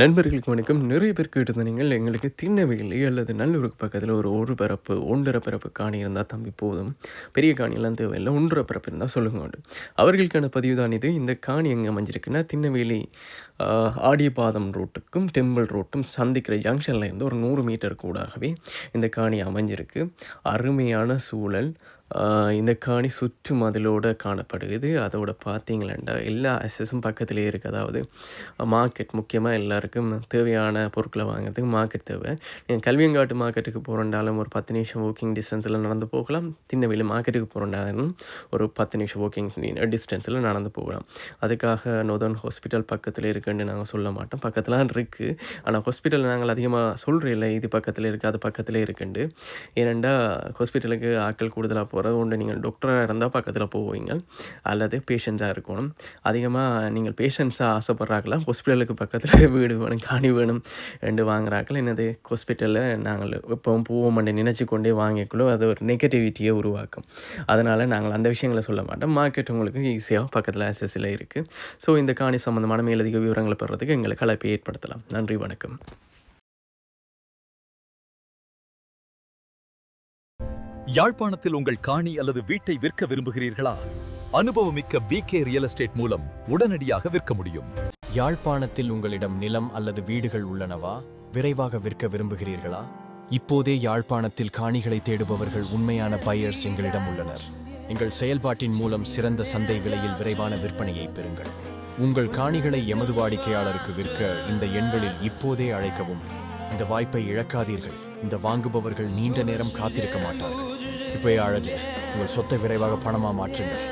நண்பர்களுக்கு வணக்கம். நிறைய பேர் கேட்டிருந்தீங்கள், எங்களுக்கு திண்ணவையிலே அல்லது நல்லூருக்கு பக்கத்தில ஒரு பரப்பு, 1 1/2 பரப்பு காணி இருந்தா தம்பி போதும். பெரிய காணியெல்லாம் தேவையில்ல. 1 1/2 பரப்பு இருந்தா சொல்லுங்கோண்டு. அவர்களுக்கான பதிவு தான் இது. இந்த காணி எங்க அமைஞ்சிருக்குன்னா, திண்ணவேலி அ ஆடியபாதம் ரோட்டுக்கும், டெம்பிள் ரோட்டும் சந்திக்கிற ஜங்ஷன்ல இருந்து ஒரு 100 மீட்டருக்கு ஊடாகவே இந்த காணி அமைஞ்சிருக்கு. அருமையான சூழல். இந்த காணி சுற்று மதிலோட காணப்படுது. அதோட பார்த்தீங்களேன்டா, எல்லா அக்சஸும் பக்கத்திலேயே இருக்கு. அதாவது மார்க்கெட் முக்கியமா எல்லாருக்கும் தேவையான பொருட்கள வாங்குறதுக்கு மார்க்கெட் தேவை. நீங்க கல்வியங்காட்டு மார்க்கெட்டுக்கு போறோம்னாலும் ஒரு 10 நிமிஷம் வாக்கிங் டிஸ்டன்ஸ்ல நடந்து போகலாம். திண்ணவேலி மார்க்கெட்டுக்கு போறோம்னாலும் ஒரு 10 நிமிஷம் வாக்கிங் டிஸ்டன்ஸ்ல நடந்து போகலாம். அதுக்காக நொதர்ன் ஹாஸ்பிட்டல் பக்கத்தில இருக்குன்னு நாங்க சொல்ல மாட்டோம். பக்கத்தில தான் இருக்கு. ஆனா ஹாஸ்பிட்டல் நாங்கள் அதிகமா சொல்றதில்ல. இது பக்கத்தில இருக்கு, அது பக்கத்தில இருக்குன்ட்டு. ஏனென்டா ஹாஸ்பிட்டலுக்கு ஆட்கள் கூடுதலா போறது ஒண்ணு நீங்க டாக்டரா இருந்தா பக்கத்தில போவீங்க. அல்லது பேஷண்ட்டா இருக்கணும். அதிகமா நீங்கள் பேஷண்ட்ஸா ஆசைப்படுறாங்களா, ஹாஸ்பிட்டலுக்கு பக்கத்தில வீடு வேணும், காணி வேணும் என்று வாங்குறார்கள். என்னது ஹாஸ்பிட்டல்ல நாங்கள் எப்பவும் போவோம்ன்னு நினைச்சு கொண்டே வாங்கிக்குள்ள அது ஒரு நெகட்டிவிட்டியை உருவாக்கும். அதனால நாங்கள் அந்த விஷயங்கள சொல்ல மாட்டோம். மார்க்கெட் உங்களுக்கு ஈஸியா பக்கத்தில ஆக்சஸ்ல இருக்கு. ஸோ இந்த காணி சம்பந்தமான மேலதிக விவரங்கள பெறுறதுக்கு எங்களுக்கு அழைப்பை ஏற்படுத்தலாம். நன்றி, வணக்கம். யாழ்ப்பாணத்தில் உங்கள் காணி அல்லது வீட்டை விற்க விரும்புகிறீர்களா? அனுபவமிக்க பிகே ரியல் எஸ்டேட் மூலம் உடனடியாக விற்க முடியும். யாழ்ப்பாணத்தில் உங்களிடம் நிலம் அல்லது வீடுகள் உள்ளனவா? விரைவாக விற்க விரும்புகிறீர்களா? இப்போதே யாழ்ப்பாணத்தில் காணிகளை தேடுபவர்கள் உண்மையான பையர்ஸ் எங்களிடம் உள்ளனர். எங்கள் செயல்பாட்டின் மூலம் சிறந்த சந்தை விலையில் விரைவான விற்பனையை பெறுங்கள். உங்கள் காணிகளை எமது வாடிக்கையாளருக்கு விற்க இந்த எண்களில் இப்போதே அழைக்கவும். இந்த வாய்ப்பை இழக்காதீர்கள். இந்த வாங்குபவர்கள் நீண்ட நேரம் காத்திருக்க மாட்டார்கள். இப்போயே அழைத்து உங்கள் சொத்தை விரைவாக பணமாக மாற்றுங்கள்.